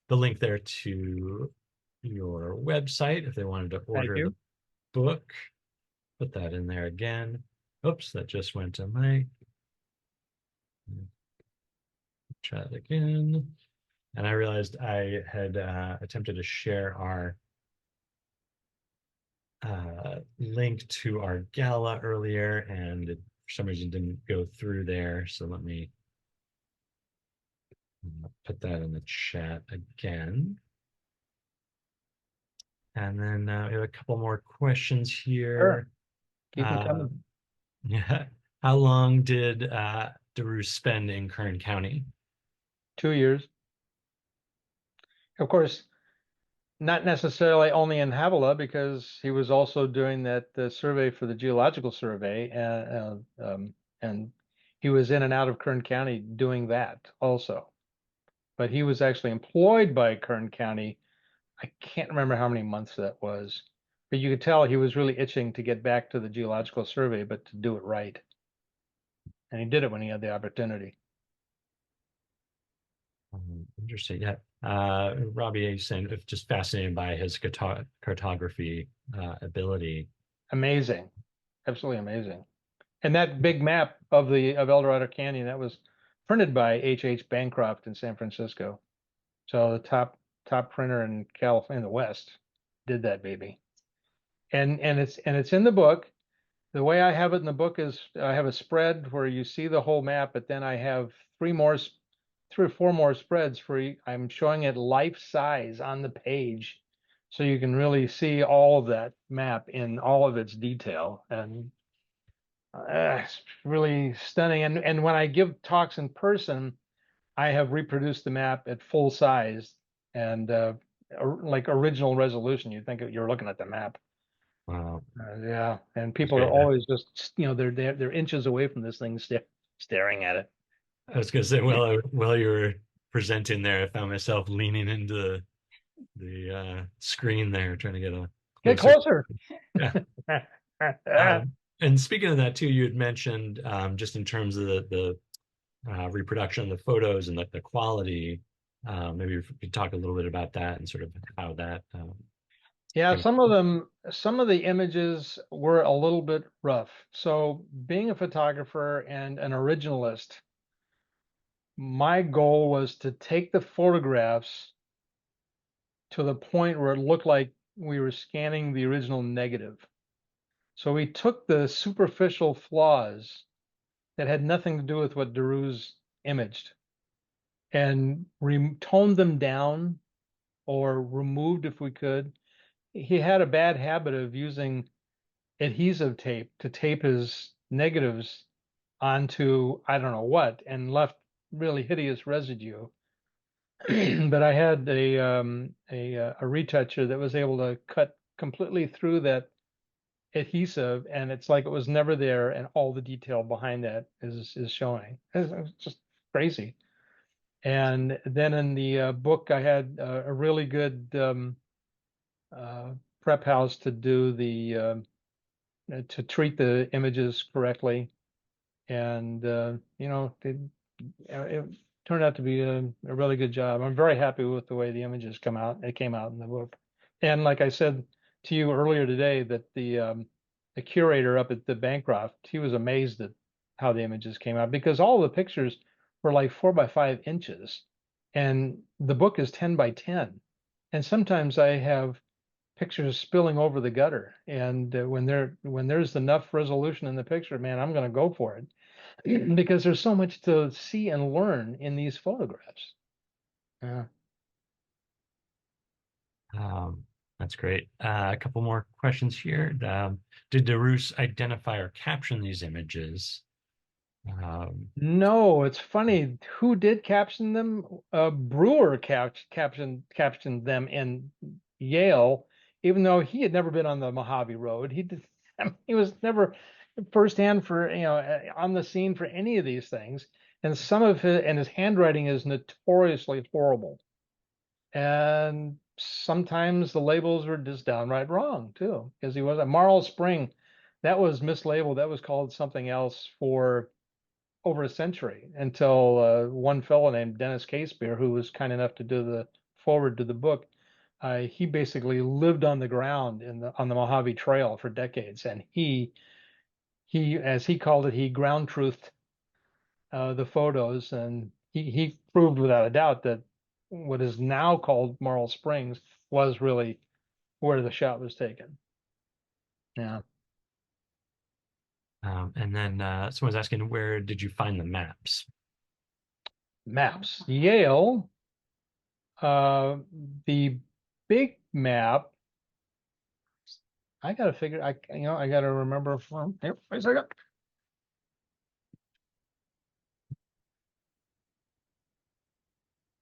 link there to your website if they wanted to Thank order the you. book. Put that in there again. Oops, that just went to Mike. Try it again. And I realized I had attempted to share our link to our gala earlier, and it, for some reason, didn't go through there. So let me put that in the chat again. And then we have a couple more questions Sure. here. Keep them coming. Yeah. How long did DeRue spend in Kern County? 2 years. Of course, not necessarily only in Havilah, because he was also doing that survey for the Geological Survey, and he was in and out of Kern County doing that also. But he was actually employed by Kern County. I can't remember how many months that was, but you could tell he was really itching to get back to the Geological Survey, but to do it right. And he did it when he had the opportunity. Interesting. Yeah. Robbie is saying just fascinated by his cartography ability. amazing, absolutely amazing. And that big map of Eldorado Canyon, that was printed by H. Bancroft in San Francisco. So the top printer in California, in the West, did that baby. And it's in the book. The way I have it in the book is I have a spread where you see the whole map, but then I have three or four more spreads I'm showing it life size on the page, so you can really see all of that map in all of its detail. And it's really stunning. And when I give talks in person, I have reproduced the map at full size and like original resolution. You think you're looking at the map. Wow. Yeah, and That's people are great. always just, they're inches away from this thing, staring at it. I was gonna say, while you were presenting there, I found myself leaning into the screen there, trying to get a Get closer. closer. Yeah. And speaking of that too, you had mentioned just in terms of the reproduction of the photos and the quality. Maybe if you could talk a little bit about that and sort of how that Yeah, came. some of the images were a little bit rough. So being a photographer and an originalist, my goal was to take the photographs to the point where it looked like we were scanning the original negative. So we took the superficial flaws that had nothing to do with what Deru's imaged and toned them down or removed if we could. He had a bad habit of using adhesive tape to tape his negatives onto I don't know what and left really hideous residue. But I had a retoucher that was able to cut completely through that adhesive, and it's like it was never there, and all the detail behind that is showing. It's just crazy. And then in the book, I had a really good uh, prep house to do to treat the images correctly, and it turned out to be a really good job. I'm very happy with the way the images come out. It came out in the book, and like I said to you earlier today, that the curator up at the Bancroft, he was amazed at how the images came out because all the pictures were like 4 by 5 inches, and the book is 10 by 10, and sometimes I have pictures spilling over the gutter, and when there's enough resolution in the picture, man, I'm going to go for it because there's so much to see and learn in these photographs. Yeah. Um, that's great. A couple more questions here. Did Derusse identify or caption these images? No, it's funny. Who did caption them? Brewer captioned them in Yale, even though he had never been on the Mojave Road. He did. I mean, he was never firsthand for on the scene for any of these things. And his handwriting is notoriously horrible. And sometimes the labels were just downright wrong too, because he was at Marl Spring. That was mislabeled. That was called something else for over a century until one fellow named Dennis Casebeer, who was kind enough to do the forward to the book. He basically lived on the ground on the Mojave Trail for decades, and he as he called it, he ground truthed the photos, and he proved without a doubt that what is now called Marl Springs was really where the shot was taken. Yeah. and then someone's asking, where did you find the maps? Maps. Yale, uh, the big map. I gotta figure. I gotta remember from. Here, wait a second.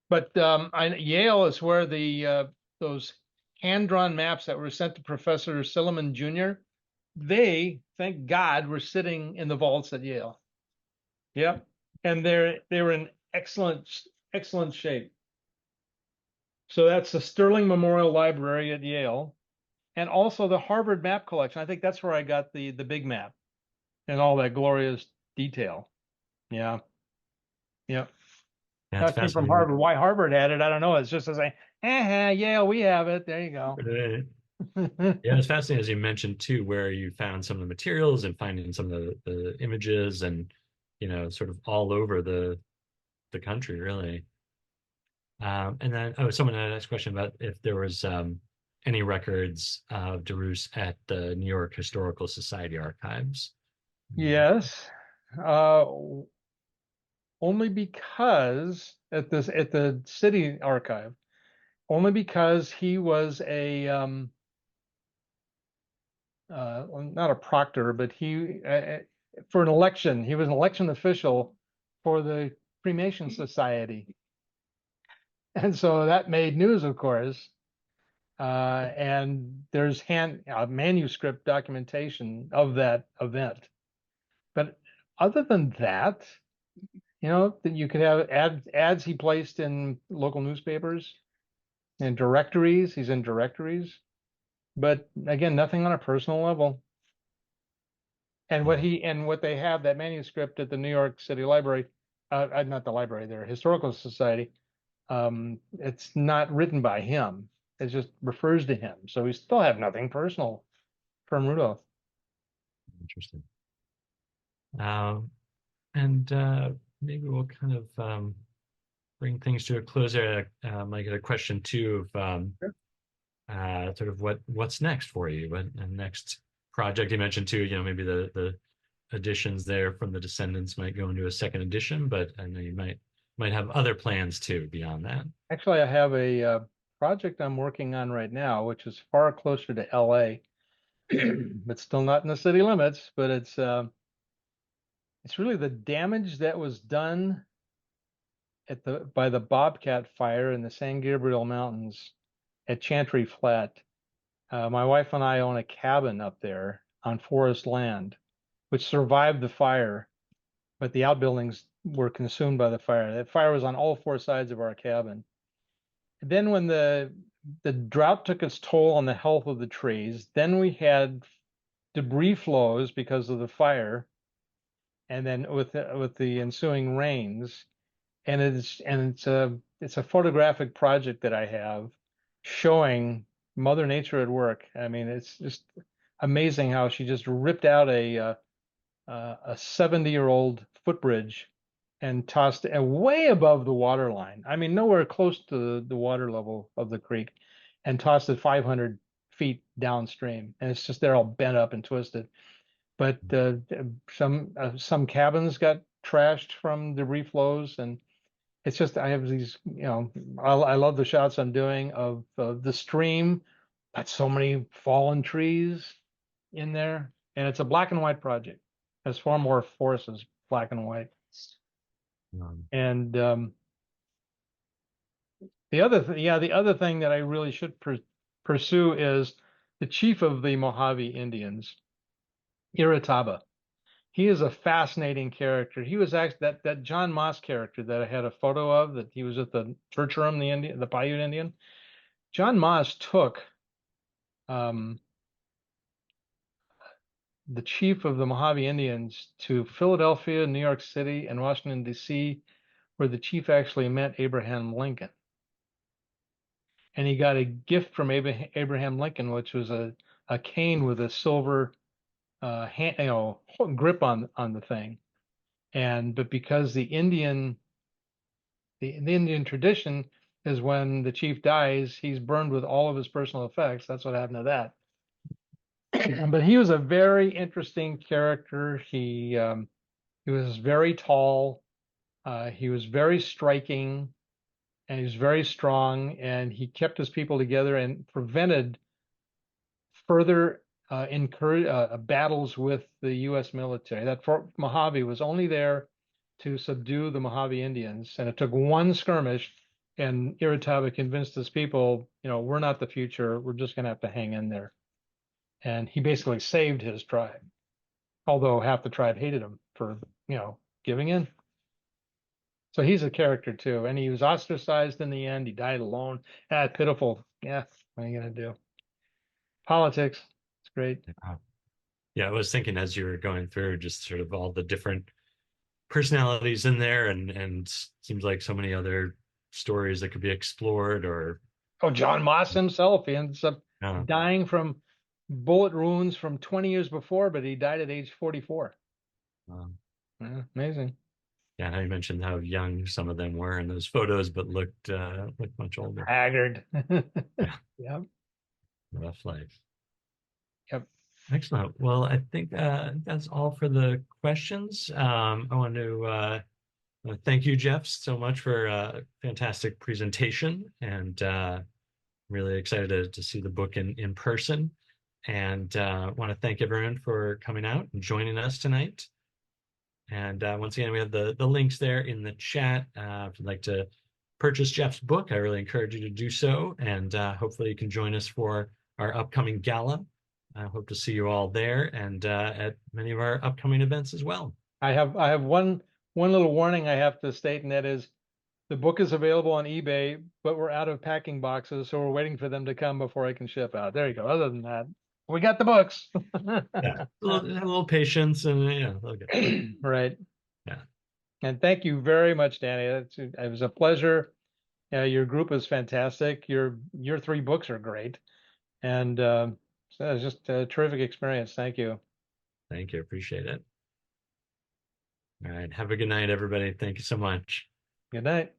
But Yale is where the those hand-drawn maps that were sent to Professor Silliman Jr. They, thank God, were sitting in the vaults at Yale. Yep, and they were in excellent shape. So that's the Sterling Memorial Library at Yale, and also the Harvard Map Collection. I think that's where I got the big map and all that glorious detail. Yeah, yeah. Yeah, it's That came from fascinating. Harvard. Why Harvard had it, I don't know. It's just to say, Yale, we have it. There you go. Yeah, it's fascinating as you mentioned too, where you found some of the materials and finding some of the images and sort of all over the country, really. And then, oh, someone had asked a question about if there was any records of DeRoos at the New York Historical Society archives. Yes. Uh, Only because at the city archive, only because he was a well, not a proctor, but he for an election, he was an election official for the cremation society, and so that made news, of course. And there's manuscript documentation of that event. But other than that, that you could have ads he placed in local newspapers and directories. He's in directories, but again, nothing on a personal level. And what they have, that manuscript at the New York City Library, not the library, their historical society. It's not written by him. It just refers to him. So we still have nothing personal from Rudolph. Interesting. Um, and maybe we'll kind of bring things to a close there. I get a question too of Sure. sort of what's next for you, what and next project you mentioned too. Maybe the additions there from the Descendants might go into a second edition, but I know you might have other plans too beyond that. Actually, I have a project I'm working on right now, which is far closer to LA. It's still not in the city limits, but it's really the damage that was done by the Bobcat fire in the San Gabriel Mountains at Chantry Flat. My wife and I own a cabin up there on forest land, which survived the fire, but the outbuildings were consumed by the fire. That fire was on all four sides of our cabin. Then when the drought took its toll on the health of the trees, then we had debris flows because of the fire, and then with the ensuing rains, and it's a photographic project that I have showing Mother Nature at work. I mean, it's just amazing how she just ripped out a 70-year-old footbridge and tossed it way above the water line. I mean, nowhere close to the water level of the creek, and tossed it 500 feet downstream. And it's just they're all bent up and twisted. But some cabins got trashed from debris flows, and it's just I have these, I love the shots I'm doing of the stream. Got so many fallen trees in there, and it's a black and white project. Has far more forces, black and white. And the other thing that I really should pursue is the chief of the Mojave Indians, Iritaba. He is a fascinating character. He was actually that John Moss character that I had a photo of, that he was at the church room, the Paiute Indian. John Moss took um, the chief of the Mojave Indians to Philadelphia, New York City, and Washington, D.C., where the chief actually met Abraham Lincoln. And he got a gift from Abraham Lincoln, which was a cane with a silver grip on the thing. But because the Indian tradition is when the chief dies, he's burned with all of his personal effects. That's what happened to that. But he was a very interesting character. He was very tall. He was very striking, and he was very strong. And he kept his people together and prevented further battles with the U.S. military. That Fort Mojave was only there to subdue the Mojave Indians, and it took one skirmish. And Iritaba convinced his people, we're not the future. We're just going to have to hang in there. And he basically saved his tribe, although half the tribe hated him for, giving in. So he's a character too. And he was ostracized in the end. He died alone. Pitiful. Yeah. What are you going to do? Politics. It's great. Yeah, I was thinking as you were going through just sort of all the different personalities in there and seems like so many other stories that could be explored or Oh, John Moss himself, he ends up dying from bullet wounds from 20 years before, but he died at age 44. Um, Yeah, amazing. yeah, I mentioned how young some of them were in those photos, but looked much older. Haggard. Yeah, Yep. rough life. Yep. Excellent. Well, I think that's all for the questions. I want to thank you, Jeff, so much for a fantastic presentation, and really excited to see the book in person. And want to thank everyone for coming out and joining us tonight. And once again, we have the links there in the chat. If you'd like to purchase Jeff's book, I really encourage you to do so. And hopefully you can join us for our upcoming gala. I hope to see you all there and at many of our upcoming events as well. I have one little warning I have to state, and that is the book is available on eBay, but we're out of packing boxes, so we're waiting for them to come before I can ship out. There you go. Other than that, we got the books. Yeah, have a little patience and yeah, they'll get there. Right. Yeah, And thank you very much, Danny. It was a pleasure. Your group is fantastic. Your three books are great, and so it was just a terrific experience. Thank you. thank you. Appreciate it. All right. Have a good night, everybody. Thank you so much. Good night.